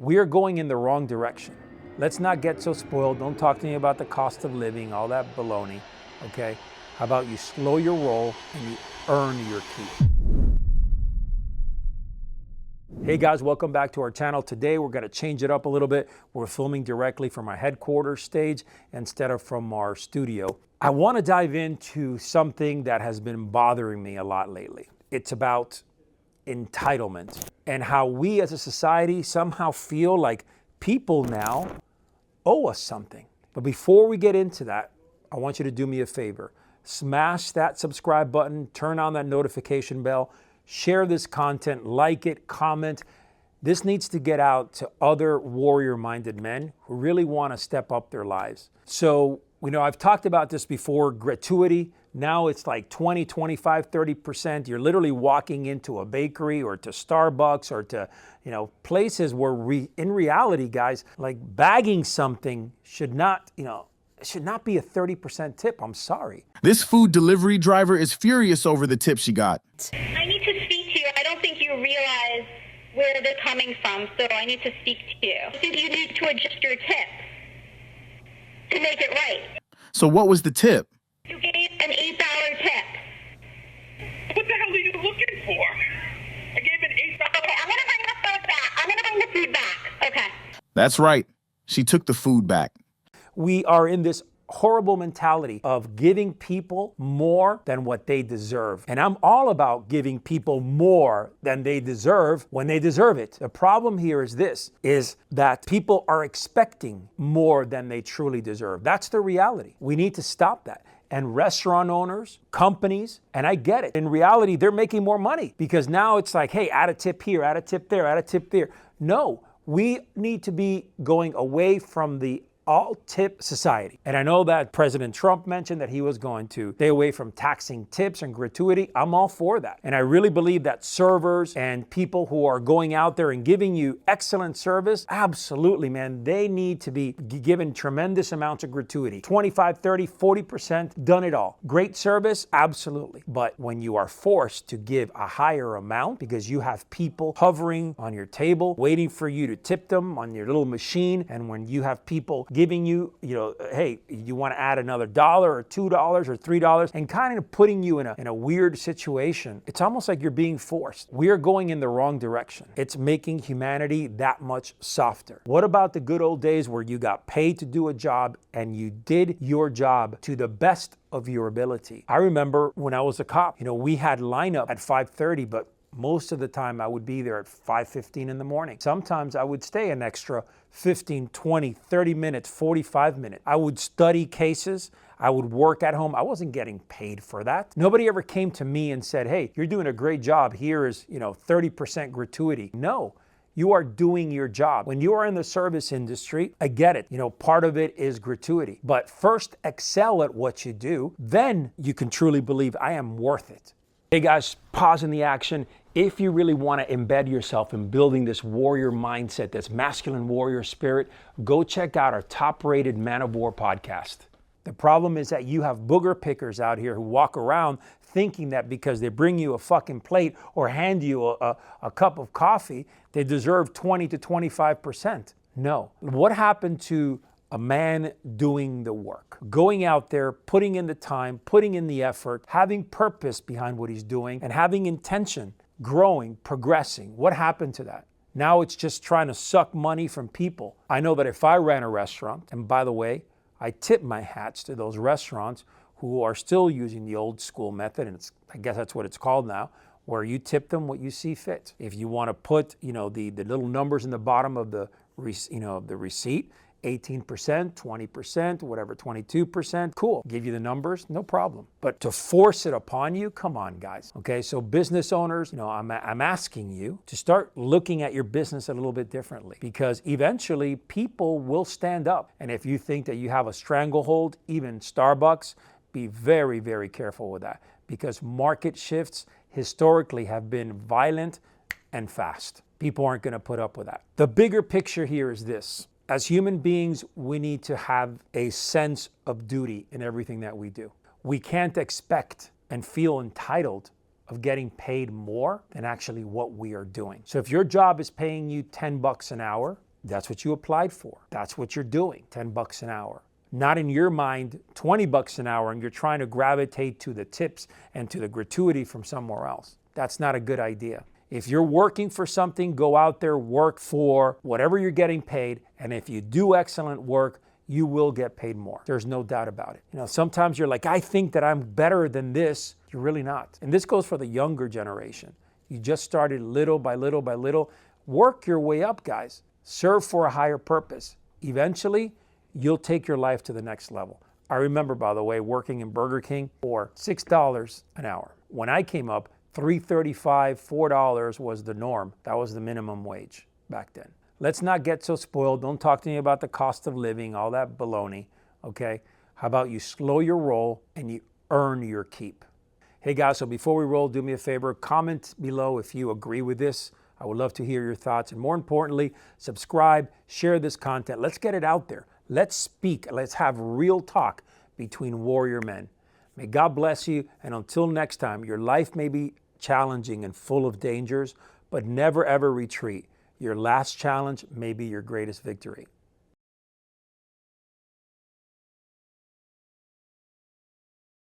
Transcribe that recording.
We are going in the wrong direction. Let's not get so spoiled. Don't talk to me about the cost of living, all that baloney, okay? How about you slow your roll and you earn your keep? Hey guys, welcome back to our channel. Today we're gonna change it up a little bit. We're filming directly from our headquarters stage instead of from our studio. I wanna dive into something that has been bothering me a lot lately. It's about entitlement and how we as a society somehow feel like people now owe us something. But before we get into that, I want you to do me a favor. Smash that subscribe button, turn on that notification bell, share this content, like it, comment. This needs to get out to other warrior-minded men who really want to step up their lives. So, I've talked about this before, gratuity. Now it's like 20, 25, 30%. You're literally walking into a bakery or to Starbucks or to, places where in reality, guys, like bagging something should not, it should not be a 30% tip. I'm sorry. This food delivery driver is furious over the tip she got. I need to speak to you. I don't think you realize where they're coming from, so I need to speak to you. I think you need to adjust your tip to make it right. So what was the tip? You gave an $8 tip. What the hell are you looking for? I gave an $8. Okay, I'm going to bring the food back. I'm going to bring the food back. Okay. That's right. She took the food back. We are in this horrible mentality of giving people more than what they deserve. And I'm all about giving people more than they deserve when they deserve it. The problem here is that people are expecting more than they truly deserve. That's the reality. We need to stop that. And restaurant owners, companies, and I get it. In reality, they're making more money because now it's like, hey, add a tip here, add a tip there, add a tip there. No, we need to be going away from the all-tip society. And I know that President Trump mentioned that he was going to stay away from taxing tips and gratuity. I'm all for that. And I really believe that servers and people who are going out there and giving you excellent service, absolutely, man, they need to be given tremendous amounts of gratuity. 25, 30, 40%, done it all. Great service, absolutely. But when you are forced to give a higher amount because you have people hovering on your table, waiting for you to tip them on your little machine, and when you have people giving you, hey, you want to add another $1 or $2 or $3 and kind of putting you in a weird situation. It's almost like you're being forced. We are going in the wrong direction. It's making humanity that much softer. What about the good old days where you got paid to do a job and you did your job to the best of your ability? I remember when I was a cop, we had lineup at 5:30, but most of the time I would be there at 5:15 in the morning. Sometimes I would stay an extra 15, 20, 30 minutes, 45 minutes. I would study cases. I would work at home. I wasn't getting paid for that. Nobody ever came to me and said, hey, you're doing a great job. Here is, 30% gratuity. No. You are doing your job. When you are in the service industry, I get it. Part of it is gratuity. But first excel at what you do. Then you can truly believe I am worth it. Hey guys, pause in the action. If you really want to embed yourself in building this warrior mindset, this masculine warrior spirit, go check out our top-rated ManOfWar podcast. The problem is that you have booger pickers out here who walk around thinking that because they bring you a fucking plate or hand you a cup of coffee, they deserve 20 to 25%. No. What happened to a man doing the work, going out there, putting in the time, putting in the effort, having purpose behind what he's doing, and having intention, growing, progressing? What happened to that? Now it's just trying to suck money from people. I know that if I ran a restaurant, and by the way, I tip my hats to those restaurants who are still using the old school method, and I guess that's what it's called now, where you tip them what you see fit. If you want to put, the little numbers in the bottom of the receipt, 18%, 20%, whatever, 22%, cool. Give you the numbers, no problem. But to force it upon you, come on, guys. Okay, so business owners, I'm asking you to start looking at your business a little bit differently, because eventually people will stand up. And if you think that you have a stranglehold, even Starbucks, be very, very careful with that, because market shifts historically have been violent and fast. People aren't going to put up with that. The bigger picture here is this. As human beings, we need to have a sense of duty in everything that we do. We can't expect and feel entitled of getting paid more than actually what we are doing. So if your job is paying you $10 an hour, That's what you applied for. That's what you're doing, 10 bucks an hour. Not in your mind, 20 bucks an hour, and you're trying to gravitate to the tips and to the gratuity from somewhere else. That's not a good idea. If you're working for something, go out there, work for whatever you're getting paid, and if you do excellent work, you will get paid more. There's no doubt about it. You know, sometimes you're like, I think that I'm better than this. You're really not. And this goes for the younger generation. You just started little by little by little. Work your way up, guys. Serve for a higher purpose. Eventually, you'll take your life to the next level. I remember, by the way, working in Burger King for $6 an hour. When I came up, $3.35, $4 was the norm. That was the minimum wage back then. Let's not get so spoiled. Don't talk to me about the cost of living, all that baloney, okay? How about you slow your roll and you earn your keep? Hey guys, so before we roll, do me a favor, comment below if you agree with this. I would love to hear your thoughts. And more importantly, subscribe, share this content. Let's get it out there. Let's speak. Let's have real talk between warrior men. May God bless you. And until next time, your life may be challenging and full of dangers, but never ever retreat. Your last challenge may be your greatest victory.